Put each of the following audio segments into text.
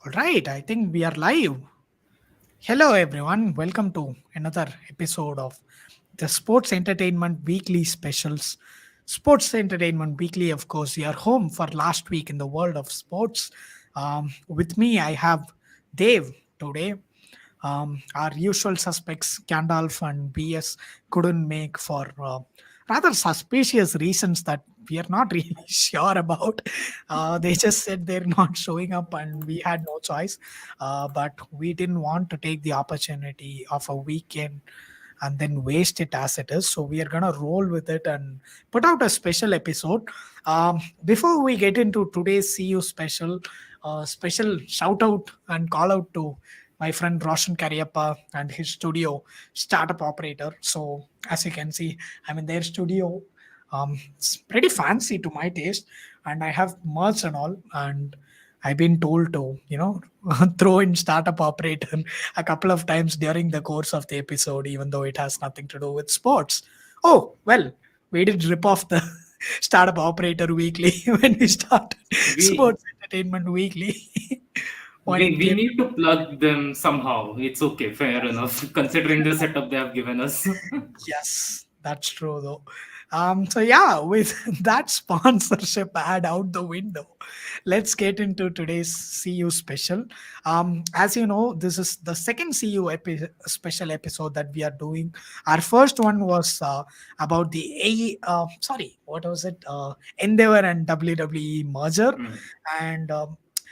All right, I think we are live. Hello, everyone. Welcome to another episode of the Sports Entertainment Weekly Specials. Sports Entertainment Weekly, of course, your home for last week in the world of sports. With me, I have Dave today. Our usual suspects, Gandalf and BS, couldn't make for rather suspicious reasons that we are not really sure about. They just said they're not showing up, and we had no choice. But we didn't want to take the opportunity of a weekend and then waste it as it is. So we are gonna roll with it and put out a special episode. Before we get into today's CU special shout out and call out to my friend Roshan Karyappa and his studio startup operator. So as you can see, I'm in their studio. It's pretty fancy to my taste, and I have merch and all. And I've been told to, throw in startup operator a couple of times during the course of the episode, even though it has nothing to do with sports. Oh, well, we did rip off the startup operator weekly when we started We sports entertainment weekly when we it we came. need to plug them somehow. It's okay, fair Yes. enough, considering the setup they have given us. Yes, that's true though. So yeah, with that sponsorship ad out the window, let's get into today's CU special. As you know, this is the second special episode that we are doing. Our first one was about the what was it? Endeavor and WWE merger, Hmm. and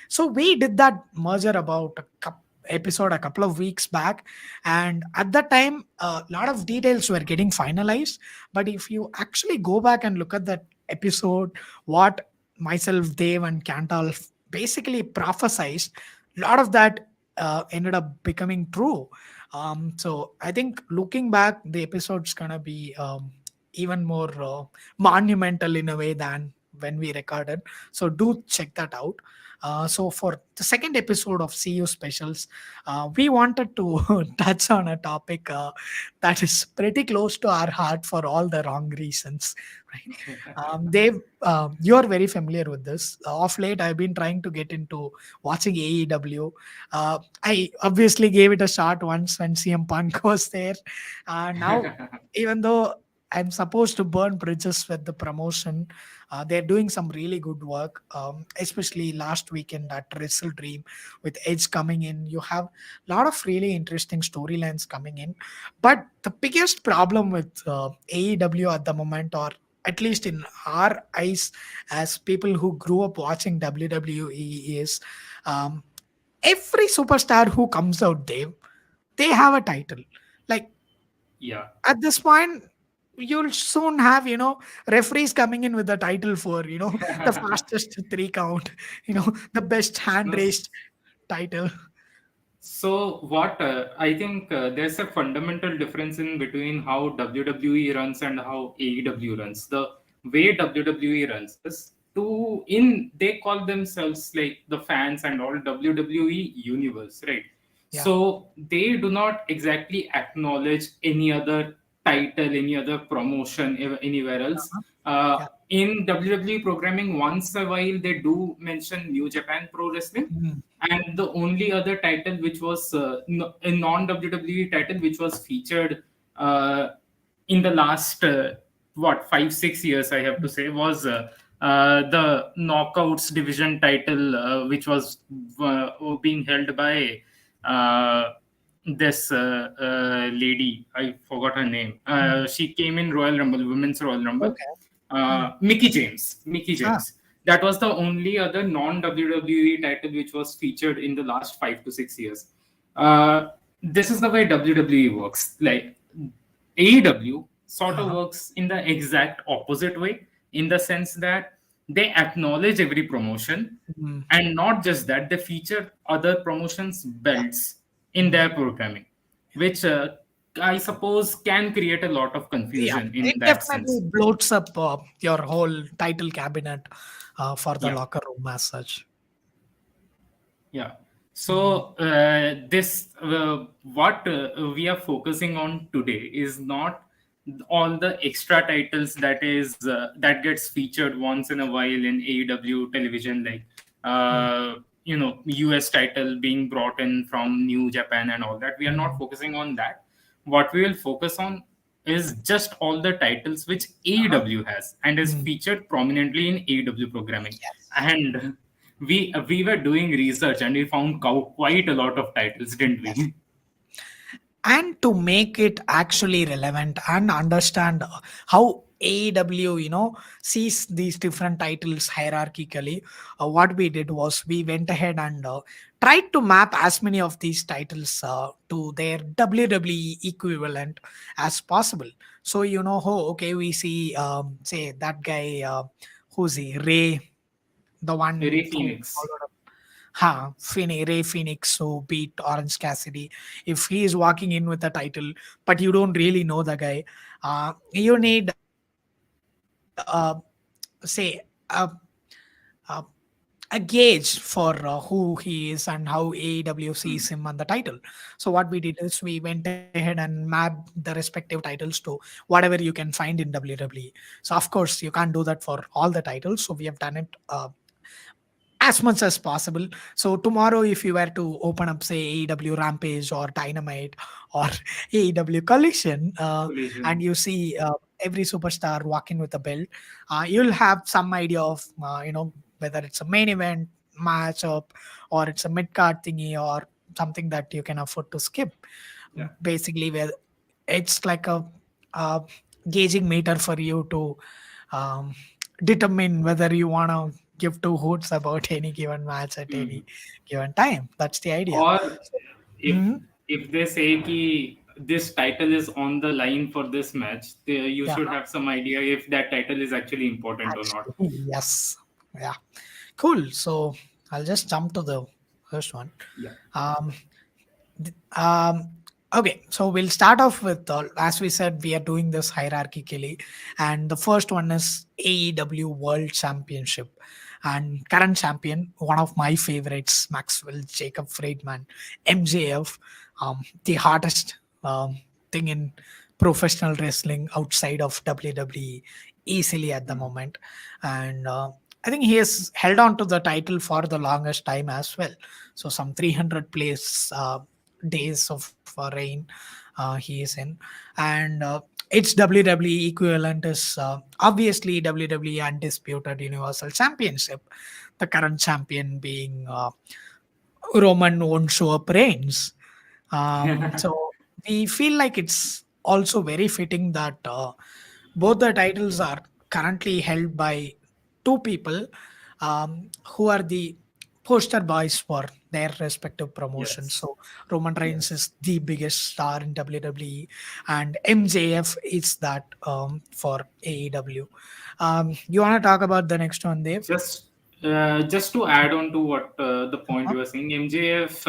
so we did that merger about episode a couple of weeks back, and at that time a lot of details were getting finalized. But if you actually go back and look at that episode, what myself, Dave, and Cantal basically prophesized, a lot of that ended up becoming true. So I think looking back, the episode's gonna be even more monumental in a way than when we recorded. So do check that out. So for the second episode of CU specials, we wanted to touch on a topic that is pretty close to our heart for all the wrong reasons, right? Dave, you're very familiar with this. Of late, I've been trying to get into watching AEW. I obviously gave it a shot once when CM Punk was there. Now, even though I'm supposed to burn bridges with the promotion, they're doing some really good work, especially last weekend at Wrestle Dream with Edge coming in. You have a lot of really interesting storylines coming in. But the biggest problem with AEW at the moment, or at least in our eyes as people who grew up watching WWE, is um, every superstar who comes out, Dave, they have a title. Like Yeah. at this point, you'll soon have, referees coming in with the title for, the fastest three count, the best hand No, raised title. So what I think there's a fundamental difference in between how WWE runs and how AEW runs. The way WWE runs is they call themselves like the fans and all WWE universe, right? Yeah. So they do not exactly acknowledge any other title, any other promotion anywhere else. Uh-huh. Yeah. In WWE programming, once a while they do mention New Japan Pro Wrestling, Mm. and the only other title which was a non WWE title which was featured uh, in the last 5-6 years, I have to say, was the Knockouts division title, which was being held by uh, this lady. I forgot her name. Mm. She came in Royal Rumble, Women's Royal Rumble. Okay. Mm. Mickey James. Mickey Ah. James. That was the only other non WWE title which was featured in the last 5 to 6 years. Uh, this is the way WWE works. Like AEW sort of Uh-huh. works in the exact opposite way, in the sense that they acknowledge every promotion, Mm. and not just that, they feature other promotions' Yeah. belts in Mm. their programming, which I suppose can create a lot of Yeah, confusion it in that definitely sense. bloats up your whole title cabinet for the Yeah. locker room as such. Yeah. Mm. So this what we are focusing on today is not all the extra titles that gets featured once in a while in AEW television, like Mm. US title being brought in from New Japan and all that. We are not Mm. focusing on that. What we will focus on is just all the titles which Uh-huh. AEW has and is Mm. featured prominently in AEW programming. Yes. And we were doing research and we found quite a lot of titles, didn't Yes. we? And to make it actually relevant and understand how AEW, sees these different titles hierarchically, what we did was we went ahead and tried to map as many of these titles to their WWE equivalent as possible. So, okay, we see, say, that guy, who's he, Ray, the one Ray who Phoenix. followed up. Ray Phoenix who beat Orange Cassidy. If he is walking in with a title, but you don't really know the guy, you need, say, a, a gauge for who he is and how AEW sees him on the title. So what we did is we went ahead and mapped the respective titles to whatever you can find in WWE. So of course you can't do that for all the titles. So we have done it as much as possible. So tomorrow, if you were to open up, say, AEW Rampage or Dynamite or AEW Collision, and Collision. you see every superstar walking with a belt, you'll have some idea of whether it's a main event matchup or it's a mid card thingy or something that you can afford to skip. Yeah. Basically, where it's like a gauging meter for you to um, determine whether you want to give two hoots about any given match at any Hmm. given time. That's the idea. Or if Mhm. if they say ki this title is on the line for this match, you Yeah, should have some idea if that title is actually important or not. actually, yes. Yeah, cool. So I'll just jump to the first one. Yeah. Um, Um, okay, so we'll start off with, as we said, we are doing this hierarchically, and the first one is AEW World Championship, and current champion, one of my favorites, Maxwell Jacob Friedman, MJF, the hottest thing in professional wrestling outside of WWE, easily at the Hmm. moment, and I think he has held on to the title for the longest time as well. So some 300 place days of reign he is in, and its WWE equivalent is obviously WWE Undisputed Universal Championship, the current champion being Roman won't show up Reigns. So we feel like it's also very fitting that both the titles are currently held by two people who are the poster boys for their respective promotions. Yes. So Roman Reigns Yes. is the biggest star in WWE, and MJF is that for AEW. You want to talk about the next one, Dave? Just to add on to what the point Uh-huh. you were saying, MJF,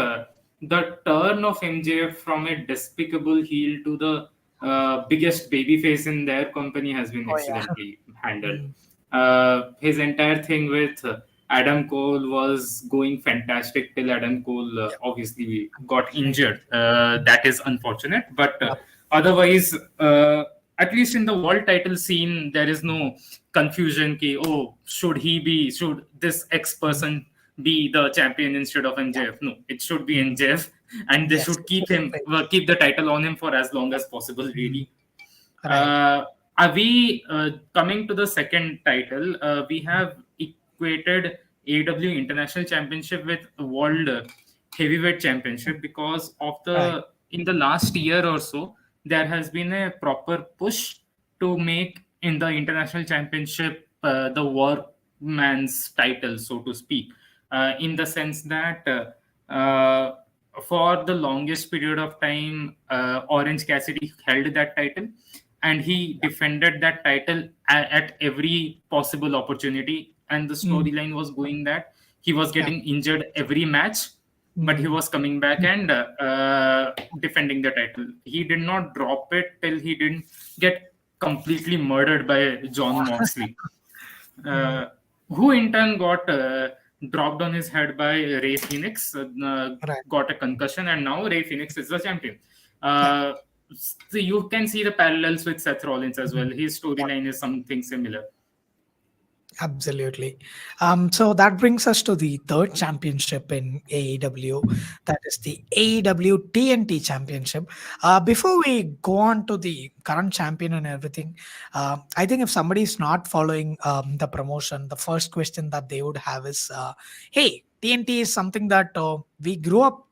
the turn of MJF from a despicable heel to the biggest babyface in their company has been Oh yeah. excellently handled. Mm, His entire thing with Adam Cole was going fantastic till Adam Cole yep. obviously got Unfortunately. injured. That is unfortunate, but Yep. otherwise, at least in the world title scene, there is no confusion ki, oh, should this X Mm, person be the champion instead of yeah. MJF? No, it should be Mm, MJF, and they yes. should It should be great. keep the title on him for as long as possible, Mm, really. right. uh, are we coming to the second title? We have equated AW International Championship with World Heavyweight Championship because of Right. the in the last year or so there has been a proper push to make in the International Championship the workman's title, so to speak, in the sense that for the longest period of time, Orange Cassidy held that title and he defended that title at every possible opportunity. And the Mm, storyline was going that he was yeah. getting injured every match, but he Mm, was coming back and defending the title. He did not drop it till he didn't get completely murdered by John Moxley, mm, uh, who in turn got dropped on his head by Ray Phoenix, right. got a concussion, and now Ray Phoenix is the champion. Yeah. Uh, so you can see the parallels with Seth Rollins as well. Mm, His yeah. storyline is something similar. Absolutely. So that brings us to the third championship in AEW. That is the AEW TNT Championship. Before we go on to the current champion and everything, I think if somebody is not following the promotion, the first question that they would have is, "Hey, TNT is something that we grew up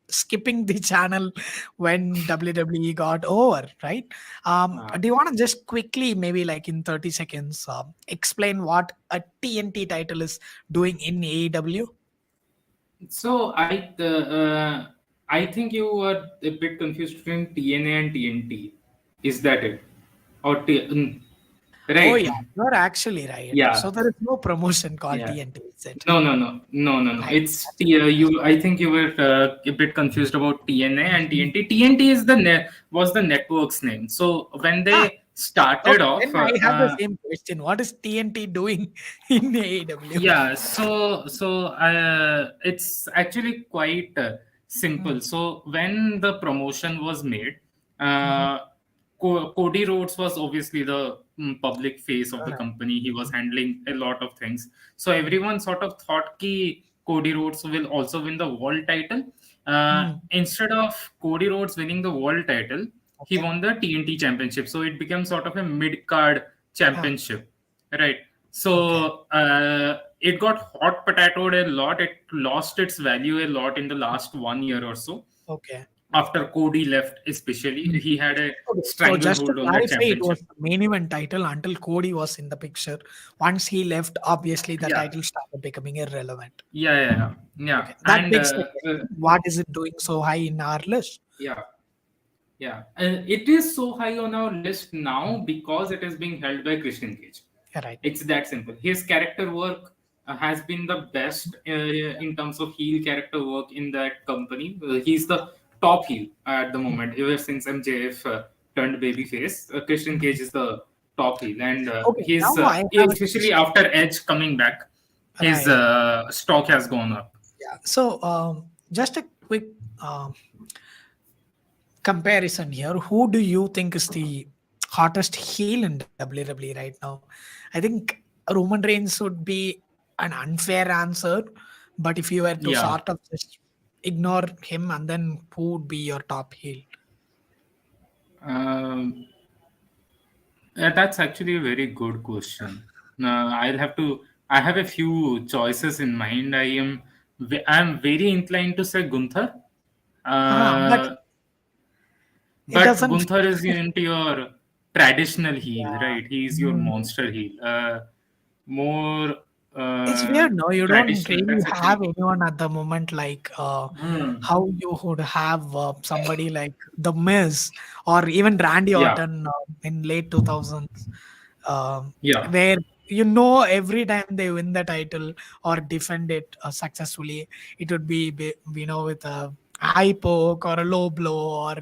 skipping the channel when WWE got over, right? Uh, Do you want to just quickly, maybe like in 30 seconds, explain what a TNT title is doing in AEW? so I think you were a bit confused between TNA and TNT. Is that it? Oh, Right? yeah, you're actually right. Yeah. So there is no promotion called Yeah. TNT, is it? No. Right. It's That's a good you. question. I think you were a bit confused about TNA and TNT. TNT is was the network's name. So when Ah, they started okay. off, Then I have the same question. What is TNT doing in AEW? yeah, it's actually quite Mm, simple. So when the promotion was made, mhm. uh, Cody Rhodes was obviously the public face of the Alright. company. He was handling a lot of things. So everyone sort of thought ki Cody Rhodes will also win the world title. Mm, Instead of Cody Rhodes winning the world title, he okay. won the TNT championship. So it became sort of a mid card Ah, championship, right? okay. So it got hot potatoed a lot. It lost its value a lot in the last 1 year or so. Okay. After Cody left, especially, Mm. he had a Okay, so just to stranglehold on that clarify, it was championship. the main event title until Cody was in the picture. Once he left, obviously the Yeah, title started becoming irrelevant. yeah. Okay, that And begs the question: what is it doing so high in our list? yeah, yeah. It is so high on our list now because it is being held by Christian Cage. Yeah, right. It's that simple. His character work has been the best in terms of heel character work in that company. He's the top heel at the moment. Ever since MJF turned babyface, Christian Cage is the top heel, and Okay, his now I have a especially question. after Edge coming back, his Right. stock has gone up. Yeah. So, just a quick um, comparison here. Who do you think is the hottest heel in WWE right now? I think Roman Reigns would be an unfair answer, but if you were to Yeah. sort of just ignore him, and then who would be your top heel? Um, that's actually a very good question. I'll have to. I have a few choices in mind. I'm very inclined to say Gunther, But uh, it but doesn't. Gunther is into your traditional heel, Yeah. right? He's your Mm. monster heel. More It's weird, no? You don't traditional. really That's actually have anyone at the moment like Hmm. how you would have somebody like The Miz or even Randy Yeah, Orton in late 2000s, um, yeah, where every time they win the title or defend it successfully, it would be with a high poke or a low blow or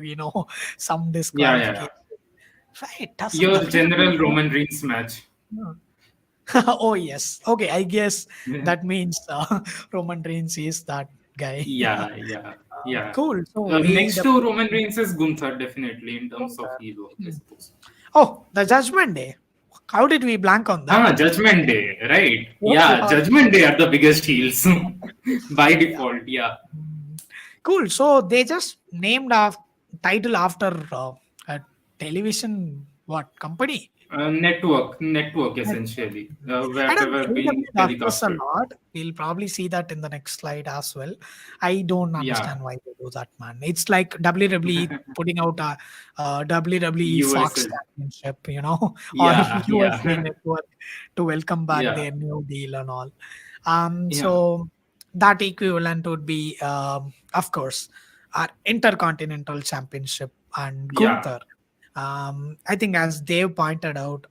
some yeah. disqualification. Right? Doesn't Your WWE general do? Roman Reigns match. Oh yes. Okay, I guess that means Roman Reigns is that guy. Yeah. Cool. So Next to Roman AEW. Reigns is Gunther, definitely in terms of heel work, I Hmm. suppose. Oh, the Judgment Day. How did we blank on that? Judgment Day, right? Oh Yeah, God. Judgment Day are the biggest heels by Yeah. default. Yeah, Mm. Cool. So they just named a title after a television what company? network essentially, I don't wherever AEW being does this a telecasted. lot. We'll probably see that in the next slide as well. I don't Yeah, understand why they do that, man. It's like WWE putting out a WWE Fox USA. Championship, or USA Yeah, Network to welcome back yeah, their new deal and all. yeah, So that equivalent would be, of course, our Intercontinental Championship and yeah. Gunther. I think, as Dave pointed out,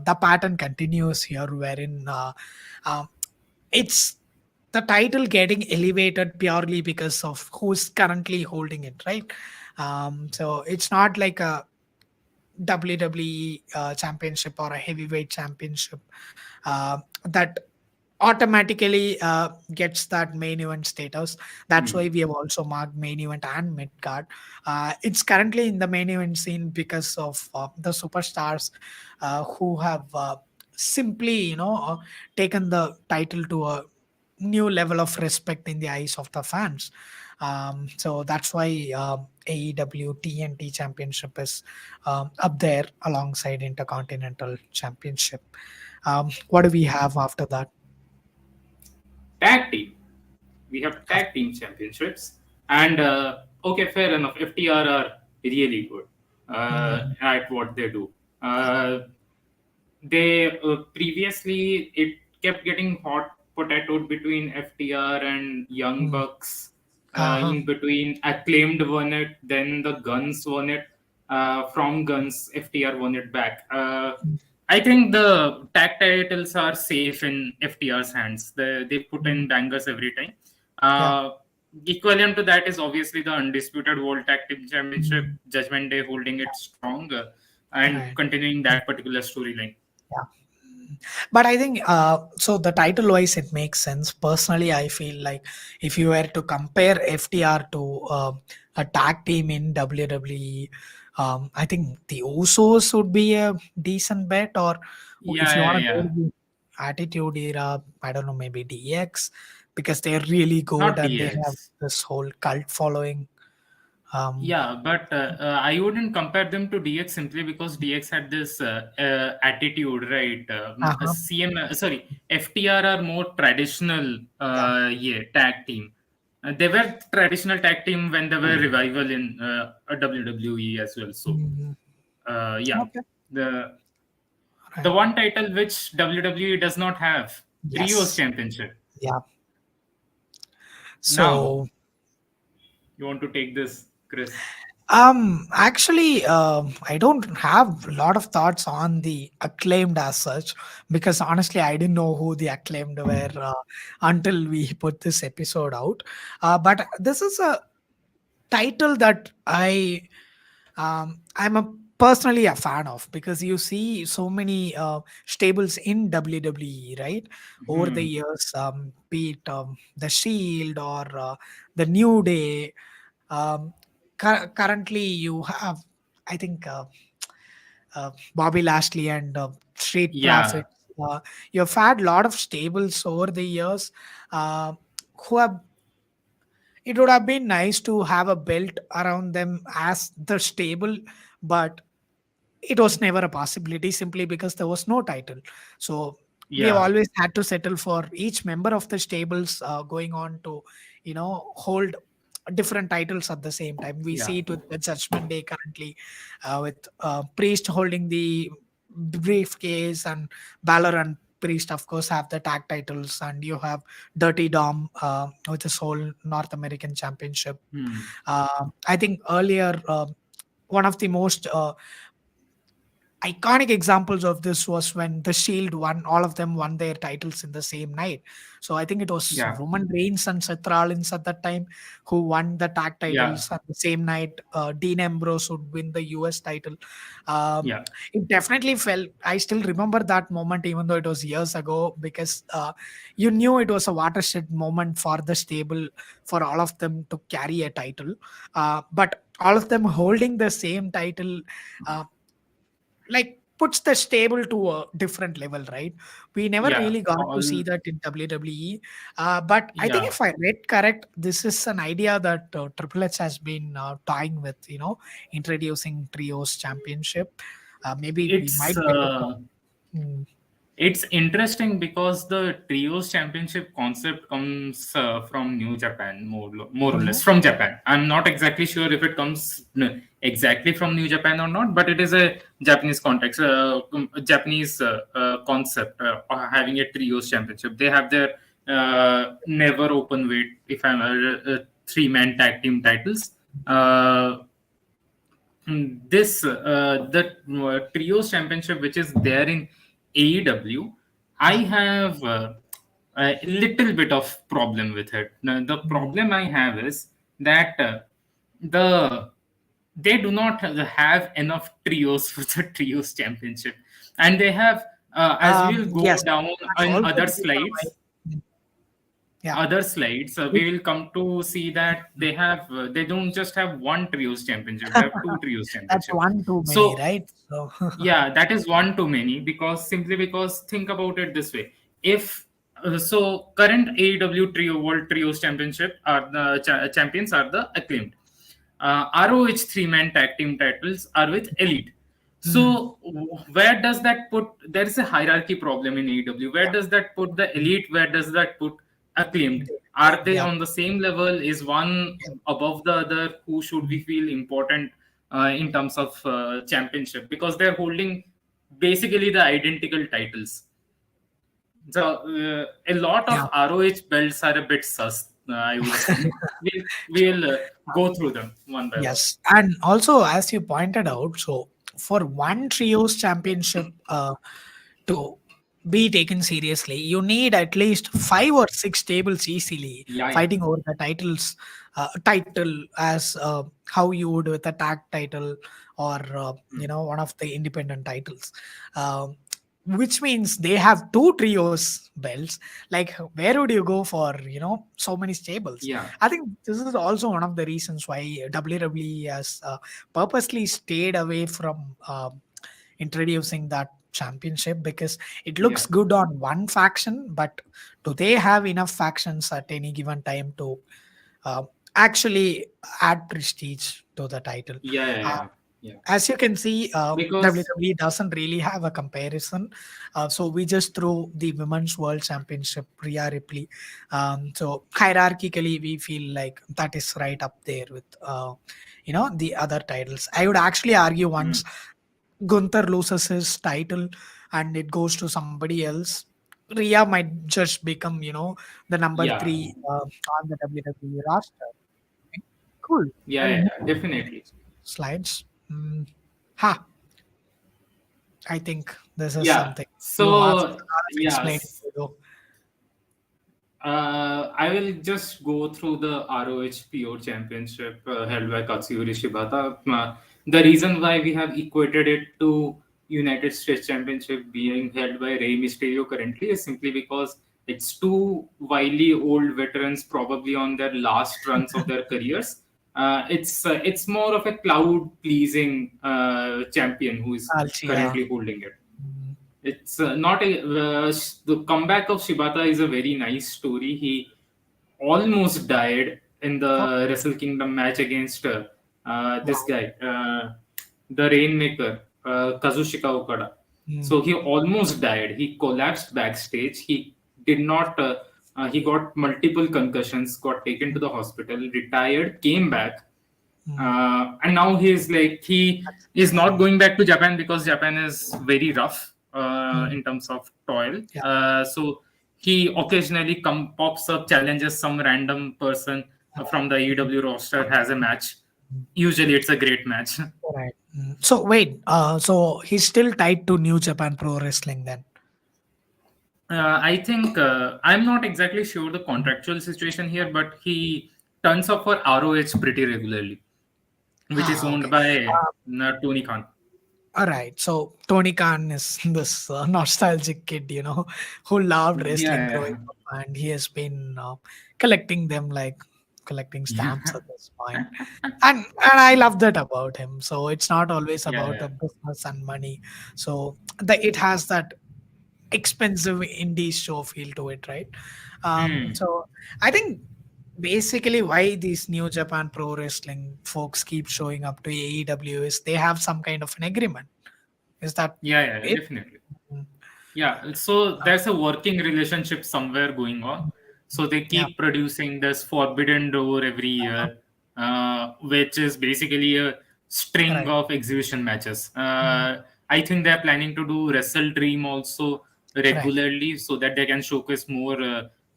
the pattern continues here, wherein um, it's the title getting elevated purely because of who's currently holding it, right? So it's not like a WWE championship or a heavyweight championship that automatically gets that main event status. That's why Hmm. we have also marked main event and mid card. It's currently in the main event scene because of the superstars who have simply, taken the title to a new level of respect in the eyes of the fans. So that's why AEW TNT Championship is up there alongside Intercontinental Championship. What do we have after that? Tag team. We have tag team championships, and okay, fair enough. FTR are really good Mhm. at what they do. Uh, they previously it kept getting hot potatoed between FTR and Young Mm. Bucks. Uh-huh. In between, Acclaimed won it, then the Guns won it. From Guns, FTR won it back. I think the tag titles are safe in FTR's hands. They put Mm. in bangers every time. Yeah. Uh, Equivalent to that is obviously the undisputed World Tag Team Championship, Mm. Judgment Day holding it strong, and Right. continuing that particular storyline. Yeah. But I think so. The title wise, it makes sense. Personally, I feel like if you were to compare FTR to a tag team in WWE, I think the Usos would be a decent bet. Or if Yeah, you yeah, want to go yeah. to the Attitude Era, I don't know, maybe DX, because they're really good Not and they have DX. this whole cult following. Um, Yeah, but I wouldn't compare them to DX simply because DX had this attitude, right? uh-huh. FTR are more traditional, Yeah. yeah, tag team. They were traditional tag team when they were revival in WWE as well. So, Mhm. yeah, Okay. the Right. one title which WWE does not have, Trios Yes. Championship. Yeah. Now, So you want to take this, Chris? actually, I don't have a lot of thoughts on the Acclaimed as such, because honestly, I didn't know who the Acclaimed were until we put this episode out. But this is a title that I'm a personally a fan of, because you see so many stables in WWE, right? Over the Hmm. years, be it the Shield or the New Day. Um, Currently, you have, I think, Bobby Lashley and Street Yeah, Profits. You've had a lot of stables over the years uh, who have. It would have been nice to have a belt around them as the stable, but it was never a possibility simply because there was no title. So we have yeah, always had to settle for each member of the stables going on to, hold different titles at the same time. We yeah. see it with the Judgment Day currently, with Priest holding the briefcase, and Balor and Priest, of course, have the tag titles, and you have Dirty Dom with his whole North American Championship. Hmm. I think earlier, one of the most iconic examples of this was when the Shield won, all of them won their titles in the same night. So I think it was Yeah, Roman Reigns and Seth Rollins at that time who won the tag yeah, titles at the same night. Dean Ambrose would win the US title. um, yeah, it definitely felt, I still remember that moment even though it was years ago, because you knew it was a watershed moment for the stable, for all of them to carry a title, but all of them holding the same title, uh, like puts the stable to a different level, right? We never yeah. really got to see All, that in WWE. But I think yeah. if I read correct, this is an idea that Triple H has been toying with, introducing Trios Championship. Maybe we It's might get it. Mm, It's interesting because the trios championship concept comes from New Japan, more or less mhm. from Japan. I'm not exactly sure if it comes exactly from New Japan or not, but it is a Japanese context, a Japanese concept having a trios championship. They have their never open weight, if I'm three-man tag team titles. Uh, this the trios championship which is there in AEW, I Yeah. have a little bit of problem with it. Now, the Mm. problem I have is that the they do not have enough trios for the trios championship, and they have as we'll go Yes, down that's in also other the reason why. slides. Mm. Yeah. other slides, we will come to see that they don't just have one trios championship; they have two trios That's championship. one too many, So right? So yeah, that is one too many, because simply because think about it this way: if so current AEW trio world trios championship are the champions are the Acclaimed. ROH three-man tag team titles are with Elite. mm, So where does that put? There is a hierarchy problem in AEW. Where yeah. does that put the Mm, Elite? Where does that put Acclaimed? Are Acclaim, they yeah. on the same level? Is one Yeah. above the other? Who should we Mm, feel important in terms of championship? Because they're holding basically the identical titles. So a lot yeah. of ROH belts are a bit sus, I would say. We'll go through them one by one. Yes, and also as you pointed out, so for one trios championship to be taken seriously, you need at least 5 or 6 tables easily Yeah, yeah, fighting over the title as how you would with a tag title or one of the independent titles. Um, which means they have two trios belts. Like, where would you go for so many stables? yeah, I think this is also one of the reasons why WWE has purposely stayed away from introducing that championship, because it yeah, looks good on one faction, but do they have enough factions at any given time to uh, actually add prestige to the title? yeah, yeah, Uh, yeah, yeah. as you can see, Because WWE doesn't really have a comparison. So we just threw the Women's World Championship, Rhea Ripley. So hierarchically, we feel like that is right up there with, the other titles. I would actually argue mm, once Gunther loses his title and it goes to somebody else, Rhea might just become, the number yeah, three on the WWE roster. Okay, cool. yeah, I'll yeah, move yeah, to the definitely. next slides. Ha, I think this is Yeah. something you have a So lot of yeah, explaining to do. I will just go through the ROH PO Championship held by Katsuyori Shibata. The reason why we have equated it to United States Championship being held by Rey Mysterio currently is simply because it's two wily old veterans, probably on their last runs of their careers. It's more of a cloud pleasing champion who is Yeah. currently holding it. Mm, It's not a the comeback of Shibata is a very nice story. He almost died in oh, the Wrestle Kingdom match against this wow. guy, the Rainmaker, Kazushika Okada. Mm, So he almost died. He collapsed backstage. He did not. He got multiple concussions. Got taken to mm, the hospital. Retired. Came back, mm. and now he That's is not insane. going back to Japan because Japan is very rough Mm, in terms of toil. yeah. So he occasionally pops up, challenges some random person from the AEW roster, has a match. Mm, Usually, it's a great match. right. So wait, so he's still tied to New Japan Pro Wrestling then? I think I'm not exactly sure the Mm. contractual situation here, but he turns up for ROH pretty regularly, which is Ah, owned okay. by Tony Khan. All right. So Tony Khan is this nostalgic kid, who loved wrestling Yeah, growing up, and he has been collecting them like collecting yeah, stamps at this point. And I love that about him. So it's not always yeah, about yeah. a business and money. So it has that expensive indie show feel to it, right? Hmm. So I think basically why these New Japan Pro Wrestling folks keep showing up to AEW is they have some kind of an agreement. Is that Yeah, yeah, it? definitely. Mm, Yeah, so uh, there's a working relationship somewhere going on. So they yeah. keep producing this Forbidden Door every Uh-huh. year, which is basically a string Right. of exhibition matches. Mm, I think they're planning to do Wrestle Dream also right. regularly so that they can showcase more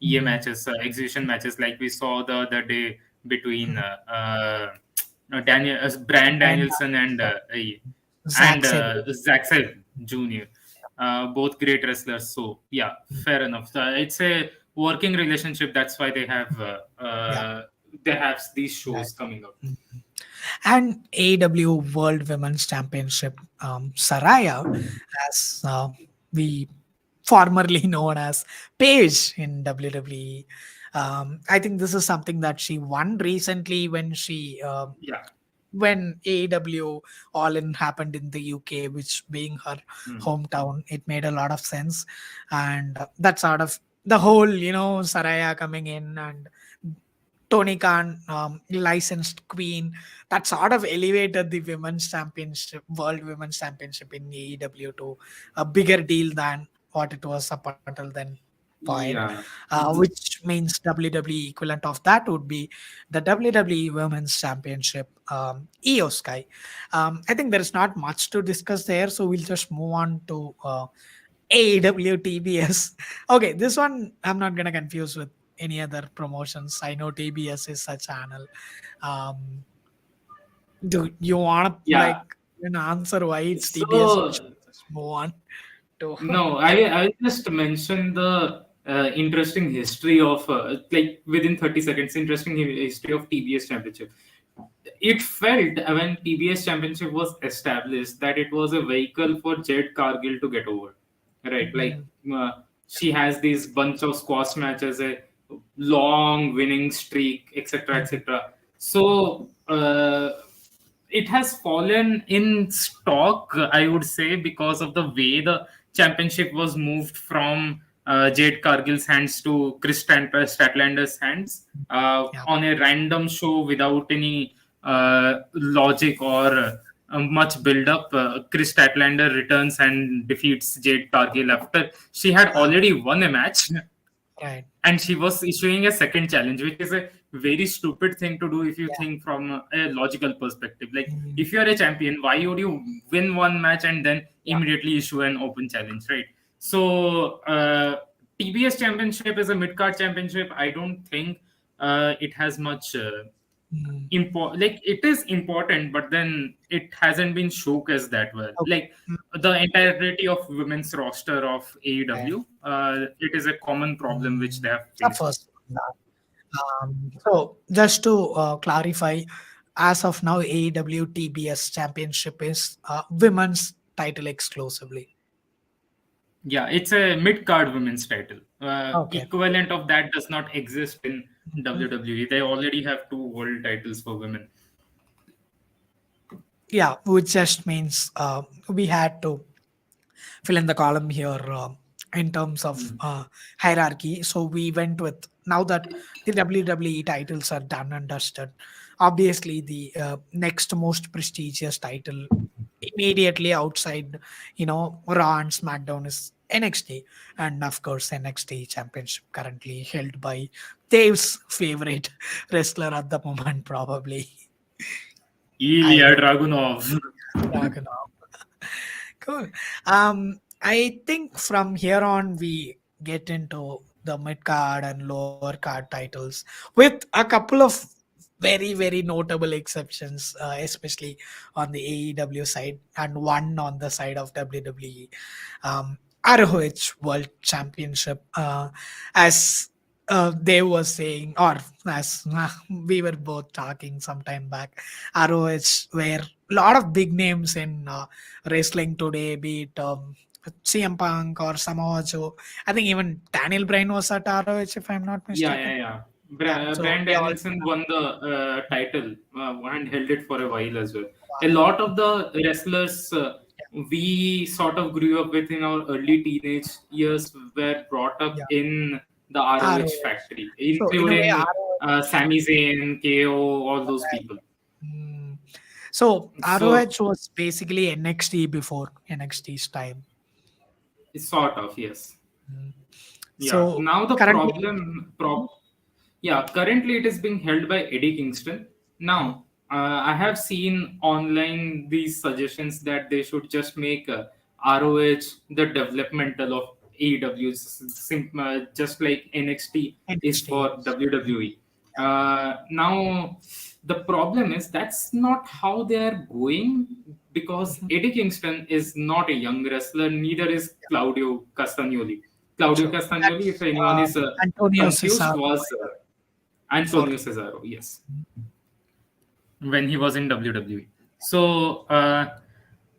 EA Mm, matches, exhibition matches, like we saw the other day between mm. Brand And Danielson and Zack Sabre. Zack Sabre Jr. Both great wrestlers. So yeah, Mm, fair enough. It's a working relationship. That's why yeah. they have these Right. shows coming up. Mm. And AEW World Women's Championship, Saraya, as we formerly known as Paige in WWE. I think this is something that she won recently Yeah. when AEW All In happened in the UK, which being her Hmm. hometown, it made a lot of sense. And that sort of the whole, Saraya coming in and Tony Khan, licensed queen, that sort of elevated the women's championship, world women's championship in AEW to a bigger deal than what it was up until then point. Yeah. Which means WWE equivalent of that would be the WWE Women's Championship, EO Sky. I think there is not much to discuss there, so we'll just move on to AEW TBS. Okay, this one I'm not gonna confuse with any other promotions. I know TBS is a channel. Um, do you want to Yeah. answer why it's TBS, or should So we just move on to? no, I just mentioned the interesting history of like within 30 seconds, interesting history of TBS Championship. It felt when TBS Championship was established that it was a vehicle for Jade Cargill to get over, right? Like Mm, uh, she has these bunch of squash matches, a long winning streak, etc., mm, etc. So it has fallen in stock, I would say, because of the way the championship was moved from Jade Cargill's hands to Statlander's hands yeah, on a random show without any logic or much build up. Chris Statlander returns and defeats Jade Cargill after she had uh, already won a match right. and she was issuing a second challenge, which is a very stupid thing to do if you Yeah. think from a logical perspective. Like, Mm, if you are a champion, why would you win one match and then yeah. immediately issue an open challenge, right? So, TBS Championship is a mid card championship. I don't think it has much. Mm, Like, it is important, but then it hasn't been showcased that well. okay. Like, the entirety of women's roster of Okay. AEW, it is a common problem which they have faced. Suffers from that. So just to clarify, as of now, AEW TBS Championship is women's title exclusively. Yeah, it's a mid card women's title. Okay. Equivalent of that does not exist in Mhm. WWE. They already have two world titles for women. Yeah, which just means we had to fill in the column here in terms of Mm. hierarchy. So we went with, now that the WWE titles are done and dusted, obviously the next most prestigious title immediately outside, Raw and SmackDown is NXT, and of course NXT Championship currently held by Dave's favorite wrestler at the moment, probably. I Ilya know. Dragunov. Dragunov. Cool. I think from here on we get into the mid card and lower card titles with a couple of very very notable exceptions, especially on the AEW side and one on the side of WWE. ROH World Championship, as they were saying, or as we were both talking some time back, ROH were a lot of big names in wrestling today, be it CM Punk or Samoa Joe. I think even Daniel Bryan was at ROH, if I'm not Yeah, mistaken. yeah, yeah. Yeah, so Brian they all Danielson won the title and held it for a while as well. A lot of the wrestlers we sort of grew up with in our early teenage years were brought up yeah, in the ROH ROH. factory, So in a way, including ROH. Sami Zayn, KO, all those people. Mm. So So, ROH was basically NXT before NXT's time. sort of, yes. Mm. Yeah. So Now the currently, yeah, currently it is being held by Eddie Kingston. mm, Now, I have seen online these suggestions that they should just make ROH the developmental of AEW, just like NXT is NXT. for WWE. Now, the problem is that's not how they are going, because Mhm. Eddie Kingston is not a young wrestler, neither is Claudio Castagnoli. Claudio So Castagnoli, if that's anyone is Antonio confused, Cesaro was for Antonio Cesaro, yes, when he was in WWE. So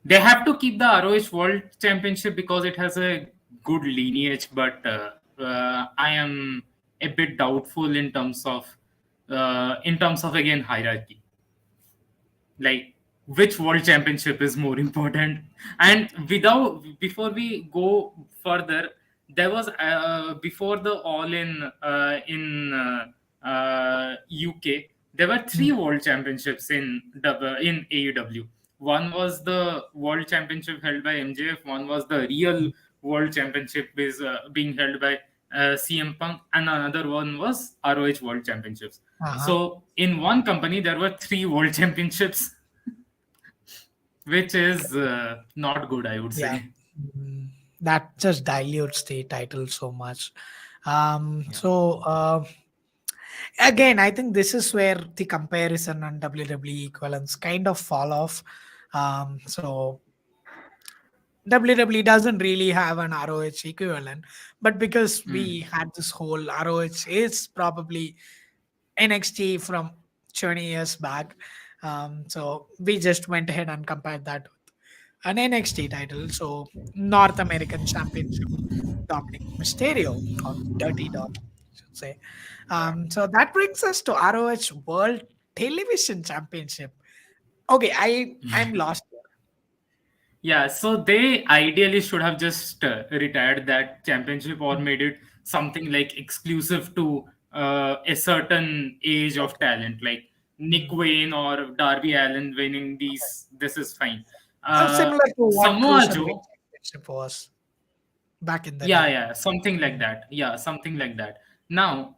they have to keep the ROH World Championship because it has a good lineage, but I am a bit doubtful in terms of again hierarchy, like which world championship is more important. And without before we go further, there was before the all in UK, there were Mm. three world championships in AEW. One was the world championship held by MJF, one was the real world championship is being held by CM Punk, and another one was ROH world championships. Uh-huh. So in one company, there were three world championships, which is not good, I would Yeah. say. Mm, that just dilutes the title so much. So again, I think this is where the comparison and WWE equivalents kind of fall off. So WWE doesn't really have an ROH equivalent, but because we Hmm. had this whole ROH is probably NXT from 20 years back. So we just went ahead and compared that with an NXT title. So North American Championship, Dominic Mysterio, or Dirty Dog, I should say. So that brings us to ROH World Television Championship. Okay, I'm lost here. Yeah, so they ideally should have just retired that championship or Mm, made it something like exclusive to a certain age of okay. talent, like Nick Mm, Wayne or Darby Allin winning okay. these. This is fine. Similar to what Samoa Cruiserweight Joe. Championship was back in the Yeah, day. yeah, something like Mm, that. Yeah, something like that. Now,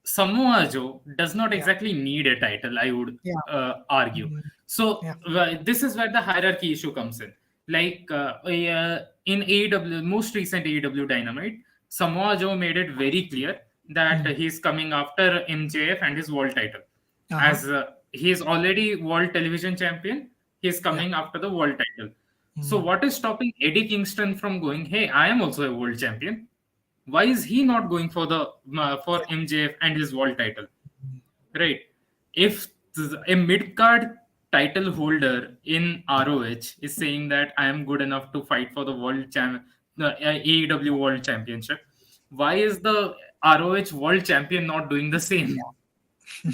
Samoa Joe does not yeah, exactly need a title, I would yeah, argue. mm, So, yeah. this is where the hierarchy issue comes in. Like in AEW, most recent AEW Dynamite, Samoa Joe made it very clear that Mm, he's coming after MJF and his world title. uh-huh. As he is already world television champion, he's Yeah. coming after the world title. So Mm, what is stopping Eddie Kingston from going, "Hey, I am also a world champion"? Why is he not going for the for yeah. MJF and his world title? Mm, Right? If a mid card title holder in ROH is saying that I am good enough to fight for the AEW World Championship, why is the ROH World Champion not doing the same? yeah.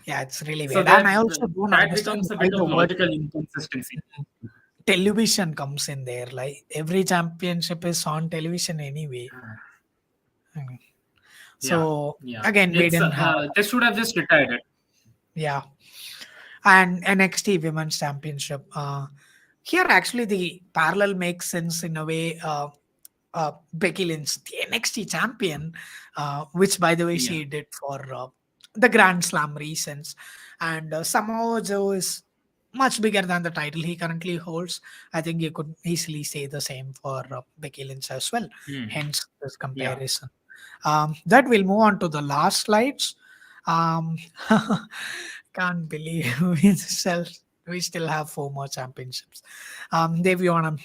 Yeah, it's really So weird. And I also that don't that understand becomes a why bit the of word logical inconsistency. television comes in there. Like every championship is on television anyway. Mm. Yeah, So yeah. again, we It's didn't have they should have just retired it. yeah. And NXT Women's Championship. Here actually the parallel makes sense in a way. Becky Lynch, the NXT champion, which by the way Yeah. she did for the Grand Slam reasons. And Samoa Joe is much bigger than the title he currently holds. I think you could easily say the same for Becky Lynch as well. Hmm. Hence this Yeah. comparison. That we'll move on to the last slides. Um, can't believe we still have four more championships. Dave, you wanna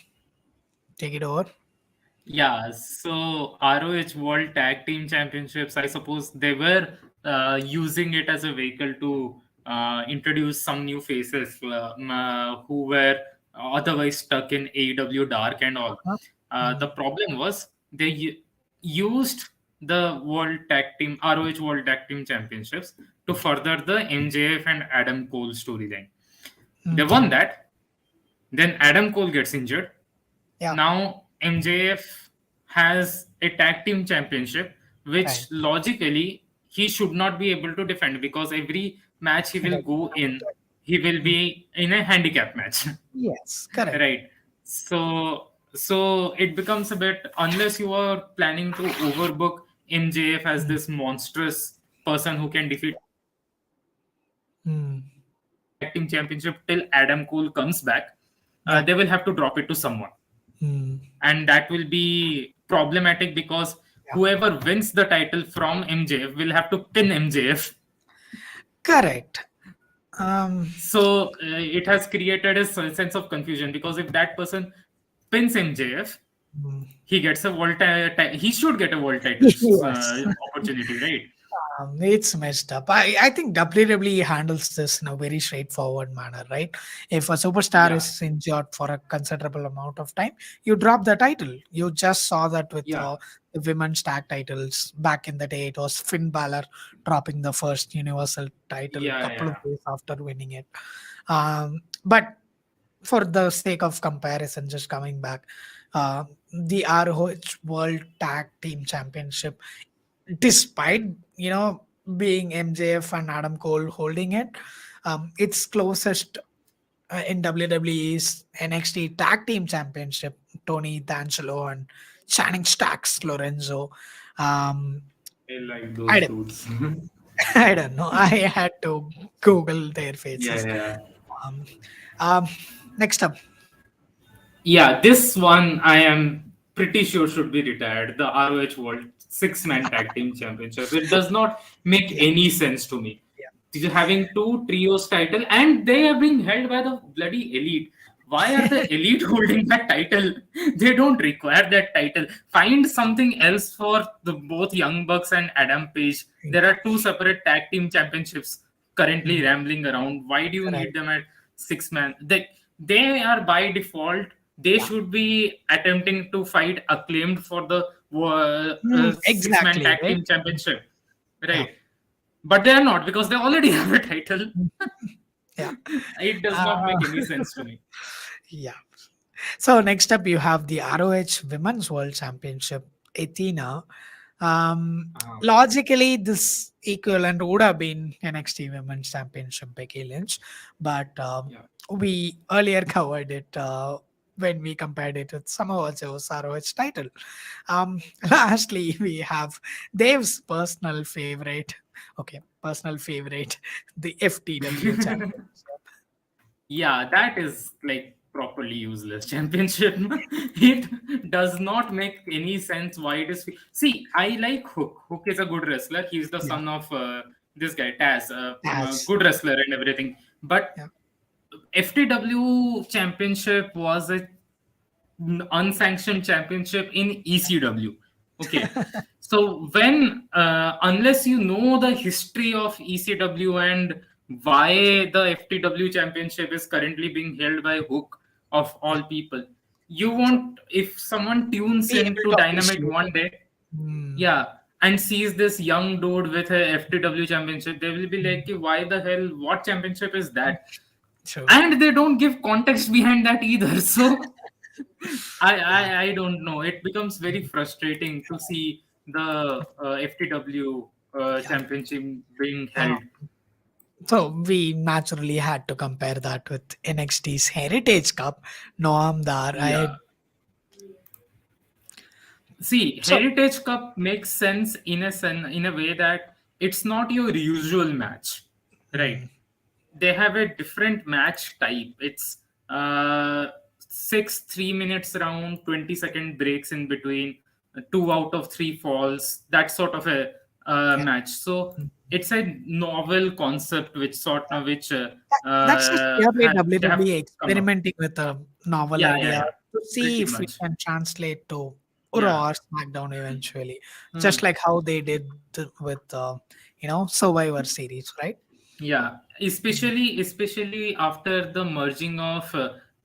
take it over? Yeah, so ROH World Tag Team Championships, I suppose they were using it as a vehicle to introduce some new faces who were otherwise stuck in AEW Dark and all. Huh? The Mm, problem was they used the World Tag Team ROH World Tag Team Championships to further the MJF and Adam Cole storyline. They won okay. that. Then Adam Cole gets injured. Yeah. Now MJF has a tag team championship, Right. which logically he should not be able to defend because every match he will Right. go in, he will Mm, be in a handicap match. yes. Correct. Right. So it becomes a bit, unless you are planning to overbook MJF as Mm, this monstrous person who can defeat mm, tag team championship till Adam Cole comes back, yeah. they will have to drop it to someone, Mm, and that will be problematic because yeah. whoever wins the title from MJF will have to pin MJF. Correct. So it has created a sense of confusion because if that person pins MJF, mm, he gets a he should get a world title yes. opportunity, right? It's messed up. I think WWE handles this in a very straightforward manner, right? If a superstar Yeah, is injured for a considerable amount of time, you drop the title. You just saw that with yeah, the women's tag titles back in the day. It was Finn Balor dropping the first Universal title yeah, couple of yeah. days after winning it. But for the sake of comparison, just coming back, the ROH World Tag Team Championship, despite being MJF and Adam Cole holding it, its closest in WWE's NXT Tag Team Championship, Tony D'Angelo and Channing Stacks Lorenzo. Um, I like I those don't, dudes. I don't know. I had to Google their Yeah, faces. yeah. Um, um, Next up, Yeah, this one I am pretty sure should be retired. The ROH World Six-Man Tag Team Championship. It does not make yeah, any sense to me. yeah, They're having two trios title and they are being held by the bloody elite. Why are the elite holding that title? They don't require that title. Find something else for the both Young Bucks and Adam Page. There yeah. are two separate tag team championships currently Mm, rambling around. Why do you right. need them at six man? They are by default. They Yeah. should be attempting to fight acclaimed for the six-man Exactly. tag Right. team championship, Yeah. right? But they are not because they already have a title. Mm, yeah. It does not Uh, make any sense to me. yeah. So next up, you have the ROH Women's World Championship, Athena. Uh, Logically, this equivalent would have been NXT Women's Championship, Becky Lynch, but yeah. we earlier covered it when we compared it with Samoa Joe's ROH title. Lastly, we have Dave's personal favorite. Okay, personal favorite, the FTW Championship. Yeah, that is like properly useless championship. It does not make any sense why it is. See, I like Hook. Hook is a good wrestler. He's the Yeah, son of this guy Taz, as good wrestler and everything. But yeah, FTW championship was a unsanctioned championship in ECW. Okay. So when unless you know the history of ECW and why the FTW championship is currently being held by Hook of yeah. all people, you So won't if someone tunes be in able to to Dynamite appreciate one it. day, Mm, yeah, and sees this young dude with a FTW championship, they will be like, mm, "Ki, why the hell? What championship is mm. that?" True. And they don't give context behind that either. So Yeah. I don't know. It becomes very Mm, frustrating to see the FTW yeah. championship being Uh, held. so we naturally had to compare that with NXT's Heritage Cup. Noam Dar. Yeah. See, So Heritage Cup makes sense in a way that it's not your usual match, right? mm, They have a different match type. It's uh, 6 3 minutes round, 20-second breaks in between, two out of three falls, that sort of a yeah. match. So Mm. it's a novel concept which sort of which That's just purely they have WWE come up. experimenting with a novel Yeah, yeah, idea yeah, to see pretty if we much. can translate to Yeah. Raw or SmackDown eventually. Hmm. Just like how they did with Survivor Series, right? Yeah, Mm, especially after the merging of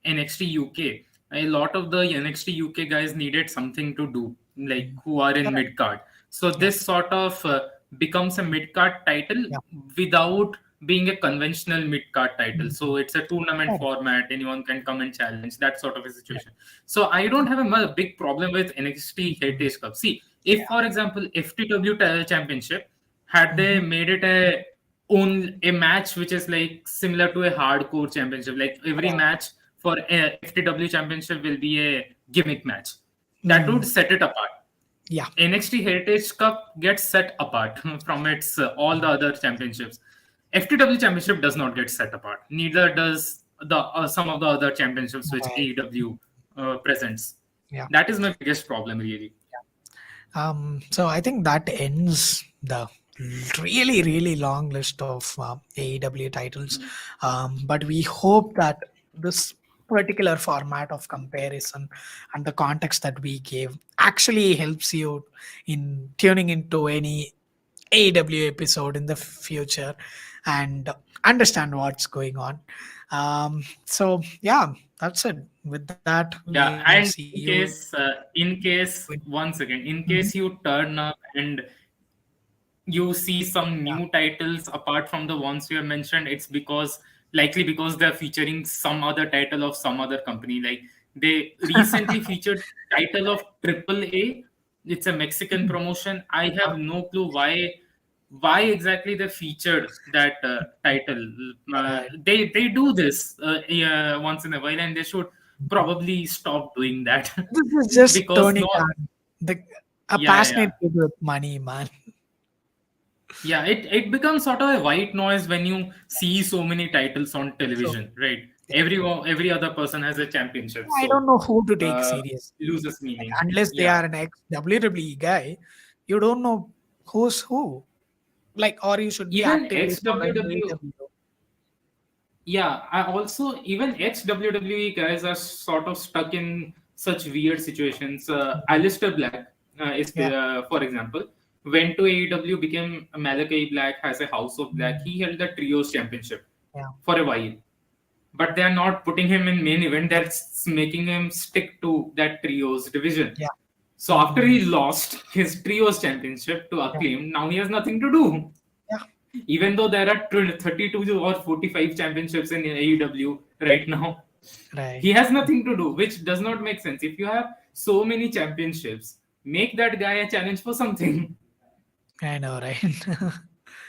NXT UK, a lot of the NXT UK guys needed something to do, like mm. who are in Correct. mid card. So Yeah. this sort of becomes a mid card title Yeah. without being a conventional mid card title. Mhm. So it's a tournament Correct. format. Anyone can come and challenge that sort of a Yeah. situation. So I don't have a big problem with NXT Mhm. Heritage Cup. See, if Yeah. for example FTW Championship had they Mhm. made it a match which is like similar to a hardcore championship, like every Correct. match for a FTW championship will be a gimmick match, that would Mm. set it apart. Yeah. NXT Heritage Cup gets set apart from its all the other championships. FTW championship does not get set apart, neither does the some of the other championships which Right. AEW presents. Yeah. That is my biggest problem really. So I think that ends the really, really long list of AEW titles. But we hope that this particular format of comparison and the context that we gave actually helps you in tuning into any AEW episode in the future and understand what's going on. So yeah, that's it. With that, we'll Yeah, see and you. in case, once again, in Mhm. case you turn up and you see some Yeah, new titles apart from the ones you have mentioned, it's because likely because they're featuring some other title of some other company. Like they recently featured title of Triple A. It's a Mexican promotion. I have no clue why exactly they featured that title. right. They do this once in a while, and they should probably stop doing that This is just because Tony no, Khan, the a yeah, yeah. passionate kid with money, man. Yeah, it becomes sort of a white noise when you see so many titles on So television, right? yeah, every other person has a championship, I don't so know who to take uh, seriously. loses Like meaning. unless they Yeah, are an ex WWE guy, you don't know who's who. Like, or you should be even actively ex following WWE. AEW. Yeah, I also even ex WWE guys are sort of stuck in such weird situations. Alistair Black is, Yeah, for example, went to AEW, became Malachi Black, has a House of Black. mm, He held the Trios Championship yeah, for a while, but they're not putting him in main event. They're making him stick to that trios division. yeah, So after mm, he lost his trios championship to yeah, Acclaim, now he has nothing to do. yeah. Even though there are 32 or 45 championships in AEW right now, Right. he has nothing to do, which does not make sense. If you have so many championships, make that guy a challenge for something. I know, right?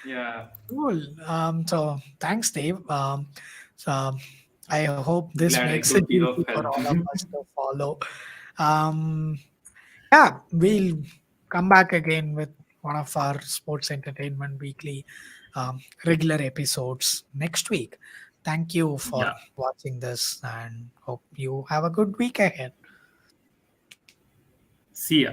Yeah, Cool. So thanks, Dave. So I hope this glad I makes it could be easy of for help. all of us to follow. Um, yeah, we'll come back again with one of our sports entertainment weekly regular episodes next week. Thank you for Yeah, watching this and hope you have a good week ahead. see ya.